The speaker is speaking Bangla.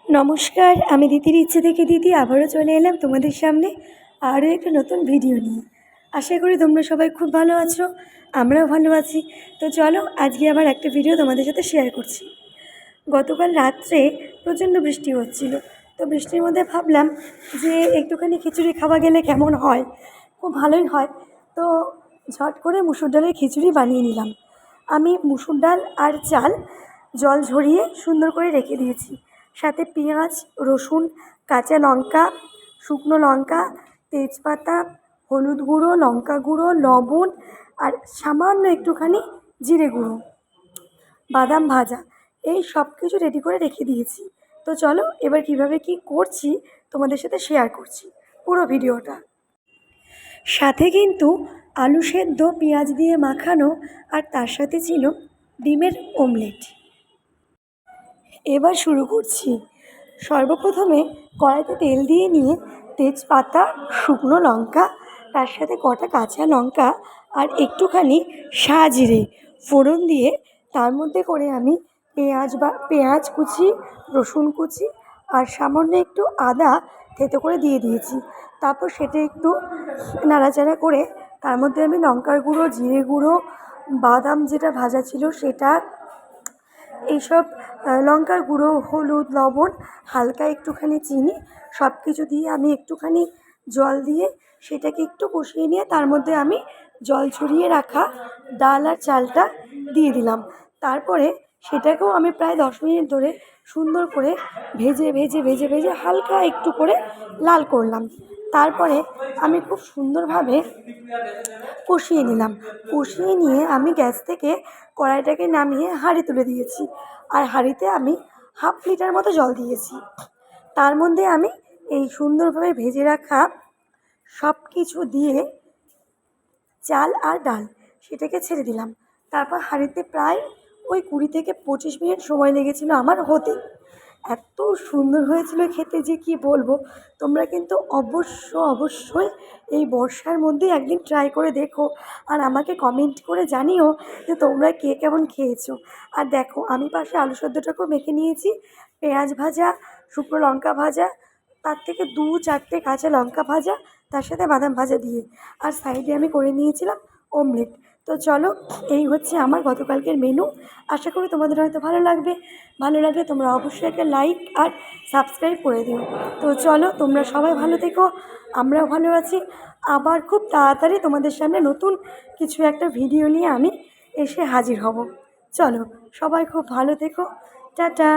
নমস্কার, আমি দিদির ইচ্ছে থেকে দিদি আবারও চলে এলাম তোমাদের সামনে আরও একটা নতুন ভিডিও নিয়ে। আশা করি তোমরা সবাই খুব ভালো আছো, আমরাও ভালো আছি। তো চলো আজকে আবার একটা ভিডিও তোমাদের সাথে শেয়ার করছি। গতকাল রাত্রে প্রচণ্ড বৃষ্টি হচ্ছিল, তো বৃষ্টির মধ্যে ভাবলাম যে একটুখানি খিচুড়ি খাওয়া গেলে কেমন হয়, খুব ভালোই হয়। তো ঝট করে মুসুর ডালের খিচুড়ি বানিয়ে নিলাম। আমি মুসুর ডাল আর চাল জল ঝরিয়ে সুন্দর করে রেখে দিয়েছি, সাথে পেঁয়াজ, রসুন, কাঁচা লঙ্কা, শুকনো লঙ্কা, তেজপাতা, হলুদ গুঁড়ো, লঙ্কা গুঁড়ো, লবণ আর সামান্য একটুখানি জিরে গুঁড়ো, বাদাম ভাজা, এই সব কিছু রেডি করে রেখে দিয়েছি। তো চলো এবার কিভাবে কি করছি তোমাদের সাথে শেয়ার করছি পুরো ভিডিওটা। সাথে কিন্তু আলু সেদ্ধ পেঁয়াজ দিয়ে মাখানো, আর তার সাথে ছিল ডিমের অমলেট। এবার শুরু করছি। সর্বপ্রথমে কড়াইতে তেল দিয়ে নিয়ে তেজপাতা, শুকনো লঙ্কা, তার সাথে কটা কাঁচা লঙ্কা আর একটুখানি সাজিরে ফোড়ন দিয়ে তার মধ্যে করে আমি পেঁয়াজ কুচি, রসুন কুচি আর সামান্য একটু আদা থেতো করে দিয়ে দিয়েছি। তারপর সেটা একটু নাড়াচাড়া করে তার মধ্যে আমি লঙ্কার গুঁড়ো, জিরে গুঁড়ো, বাদাম যেটা ভাজা ছিল সেটা, এইসব লঙ্কার গুঁড়ো, হলুদ, লবণ, হালকা একটুখানি চিনি, সব কিছু দিয়ে আমি একটুখানি জল দিয়ে সেটাকে একটু কষিয়ে নিয়ে তার মধ্যে আমি জল ছড়িয়ে রাখা ডাল আর চালটা দিয়ে দিলাম। তারপরে সেটাকেও আমি প্রায় 10 মিনিট ধরে সুন্দর করে ভেজে ভেজে ভেজে ভেজে হালকা একটু করে লাল করলাম। তারপরে আমি খুব সুন্দরভাবে কষিয়ে নিলাম। কষিয়ে নিয়ে আমি গ্যাস থেকে কড়াইটাকে নামিয়ে হাঁড়ি তুলে দিয়েছি, আর হাঁড়িতে আমি 1/2 লিটার মতো জল দিয়েছি। তার মধ্যে আমি এই সুন্দরভাবে ভেজে রাখা সব কিছু দিয়ে চাল আর ডাল সেটাকে ছেড়ে দিলাম। তারপর হাঁড়িতে প্রায় ওই 20 থেকে 25 মিনিট সময় লেগেছিল আমার হতে। এত সুন্দর হয়েছিল খেতে যে কি বলবো। তোমরা কিন্তু অবশ্যই এই বর্ষার মধ্যে একদিন ট্রাই করে দেখো, আর আমাকে কমেন্ট করে জানিও যে তোমরা কে কেমন খেয়েছো। আর দেখো আমি পাশে আলু সেদ্ধটাকেও মেখে নিয়েছি, পেঁয়াজ ভাজা, শুকনো লঙ্কা ভাজা, তার থেকে 2-4টে কাঁচা লঙ্কা ভাজা, তার সাথে বাদাম ভাজা দিয়ে, আর সাইডে আমি করে নিয়েছিলাম অমলেট। তো চলো, এই হচ্ছে আমার গতকালকের মেনু। আশা করি তোমাদের হয়তো ভালো লাগবে। ভালো লাগলে তোমরা অবশ্যই একটা লাইক আর সাবস্ক্রাইব করে দিও। তো চলো তোমরা সবাই ভালো থেকো, আমরাও ভালো আছি। আবার খুব তাড়াতাড়ি তোমাদের সামনে নতুন কিছু একটা ভিডিও নিয়ে আমি এসে হাজির হব। চলো সবাই খুব ভালো থেকো, টাটা।